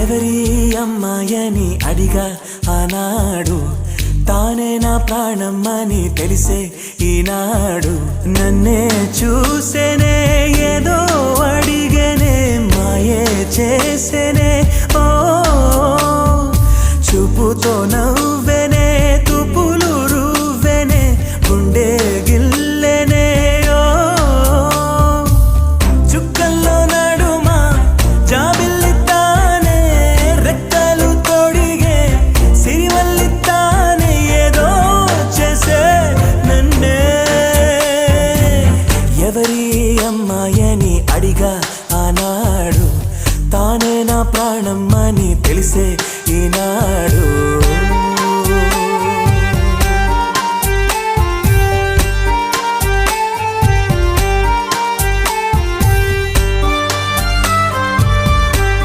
ఎవరి అమ్మాయని అడిగా ఆనాడు తానే నా ప్రాణమ్మని తెలిసే ఈనాడు నన్నే చూసేనే ఏదో అడిగేనే మాయే చేసేనే ఓ చూపుతో నవ్వెనే తుపులు రువ్వెనే గుండె గిల్లెనే ఓ చుక్కల్లో నడుమా జాబిల్లితానే రెక్కలు తొడిగే సిరివల్లితానే ఏదో చేసే నన్నే ఎవరి అమ్మాయని అడిగా ఆనాడు తానే నా ప్రాణమ్మని తెలిసే ఈనాడు